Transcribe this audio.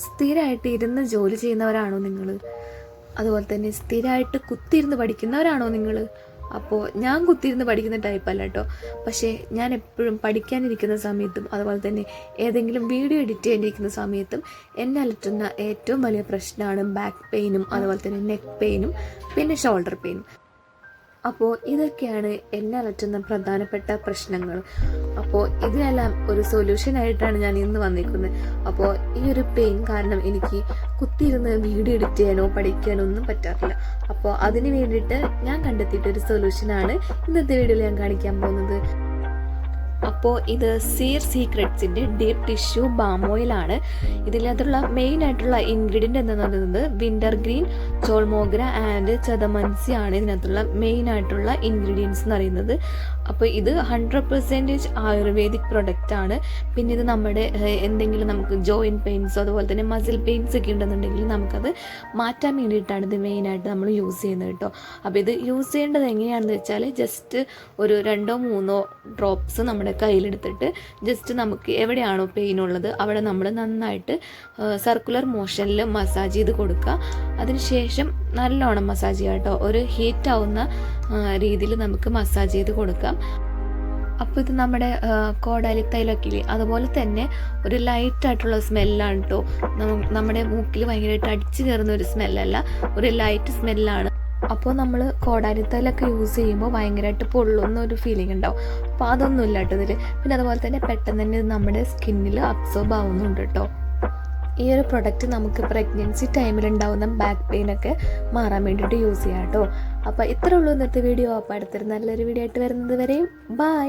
സ്ഥിരമായിട്ട് ഇരുന്ന് ജോലി ചെയ്യുന്നവരാണോ നിങ്ങൾ? അതുപോലെ തന്നെ സ്ഥിരമായിട്ട് കുത്തിയിരുന്ന് പഠിക്കുന്നവരാണോ നിങ്ങൾ? അപ്പോൾ ഞാൻ കുത്തിയിരുന്ന് പഠിക്കുന്ന ടൈപ്പല്ല കേട്ടോ. പക്ഷേ ഞാൻ എപ്പോഴും പഠിക്കാനിരിക്കുന്ന സമയത്തും അതുപോലെ തന്നെ ഏതെങ്കിലും വീഡിയോ എഡിറ്റ് ചെയ്യാനിരിക്കുന്ന സമയത്തും എന്നെ അലട്ടുന്ന ഏറ്റവും വലിയ പ്രശ്നമാണ് ബാക്ക് പെയിനും അതുപോലെ തന്നെ നെക്ക് പെയിനും പിന്നെ ഷോൾഡർ പെയിനും. അപ്പോൾ ഇതൊക്കെയാണ് എന്നെ അലട്ടുന്ന പ്രധാനപ്പെട്ട പ്രശ്നങ്ങൾ. അപ്പോൾ ഇതിനെല്ലാം ഒരു സൊല്യൂഷനായിട്ടാണ് ഞാൻ ഇന്ന് വന്നിരിക്കുന്നത്. അപ്പോൾ ഈ ഒരു പെയിൻ കാരണം എനിക്ക് കുത്തിയിരുന്ന് വീഡിയോ എഡിറ്റ് ചെയ്യാനോ പഠിക്കാനോ ഒന്നും പറ്റാറില്ല. അപ്പോൾ അതിന് വേണ്ടിയിട്ട് ഞാൻ കണ്ടെത്തിയിട്ടൊരു സൊല്യൂഷനാണ് ഇന്നത്തെ വീഡിയോയിൽ ഞാൻ കാണിക്കാൻ പോകുന്നത്. അപ്പോൾ ഇത് സീർ സീക്രട്സിൻ്റെ ഡീപ്പ് ടിഷ്യൂ ബാം ഓയിലാണ്. ഇതിനകത്തുള്ള മെയിനായിട്ടുള്ള ഇൻഗ്രീഡിയൻ്റ് എന്ന് പറയുന്നത് വിൻ്റർ ഗ്രീൻ, ചോൾമോഗ്ര ആൻഡ് ചതമൻസി ആണ് ഇതിനകത്തുള്ള മെയിനായിട്ടുള്ള ഇൻഗ്രീഡിയൻസ് എന്ന് പറയുന്നത്. അപ്പോൾ ഇത് 100% ആയുർവേദിക് പ്രൊഡക്റ്റ് ആണ്. പിന്നെ ഇത് നമ്മുടെ എന്തെങ്കിലും നമുക്ക് ജോയിൻറ്റ് പെയിൻസോ അതുപോലെ തന്നെ മസിൽ പെയിൻസ് ഒക്കെ ഉണ്ടെന്നുണ്ടെങ്കിൽ നമുക്കത് മാറ്റാൻ വേണ്ടിയിട്ടാണ് ഇത് മെയിനായിട്ട് നമ്മൾ യൂസ് ചെയ്യുന്നത് കേട്ടോ. അപ്പോൾ ഇത് യൂസ് ചെയ്യേണ്ടത് എങ്ങനെയാണെന്ന് വെച്ചാൽ ജസ്റ്റ് ഒരു 2-3 ഡ്രോപ്സ് നമ്മുടെ കയ്യിലെടുത്തിട്ട് ജസ്റ്റ് നമുക്ക് എവിടെയാണോ പെയിൻ ഉള്ളത് അവിടെ നമ്മൾ നന്നായിട്ട് സർക്കുലർ മോഷനിൽ മസാജ് ചെയ്ത് കൊടുക്കുക. അതിനുശേഷം നല്ലോണം മസാജ് ചെയ്യുക കേട്ടോ. ഒരു ഹീറ്റ് ആവുന്ന രീതിയിൽ നമുക്ക് മസാജ് ചെയ്ത് കൊടുക്കാം. അപ്പോൾ ഇത് നമ്മുടെ കോടാലി തൈലൊക്കെ ഇല്ലേ അതുപോലെ തന്നെ ഒരു ലൈറ്റായിട്ടുള്ള സ്മെല്ലാണ് കേട്ടോ. നമ്മുടെ മൂക്കിൽ ഭയങ്കരമായിട്ട് അടിച്ചു കയറുന്ന ഒരു സ്മെല്ലല്ല, ഒരു ലൈറ്റ് സ്മെല്ലാണ്. അപ്പോൾ നമ്മൾ കോടാലിത്തൈലൊക്കെ യൂസ് ചെയ്യുമ്പോൾ ഭയങ്കരമായിട്ട് പൊള്ളുന്ന ഒരു ഫീലിംഗ് ഉണ്ടാവും. അപ്പോൾ അതൊന്നും ഇല്ല കേട്ടോ ഇതിൽ. പിന്നെ അതുപോലെ തന്നെ പെട്ടെന്ന് തന്നെ ഇത് നമ്മുടെ സ്കിന്നിൽ അബ്സോർബ് ആവുന്നുണ്ട് കേട്ടോ. ഈ ഒരു പ്രൊഡക്റ്റ് നമുക്ക് പ്രഗ്നൻസി ടൈമിലുണ്ടാവുന്ന ബാക്ക് പെയിനൊക്കെ മാറാൻ വേണ്ടിയിട്ട് യൂസ് ചെയ്യാം കേട്ടോ. അപ്പോൾ ഇത്രേ ഉള്ളൂ ഇന്നത്തെ വീഡിയോ. അപ്പോൾ അടുത്തൊരു നല്ലൊരു വീഡിയോ ആയിട്ട് വരുന്നത് വരെയും ബൈ.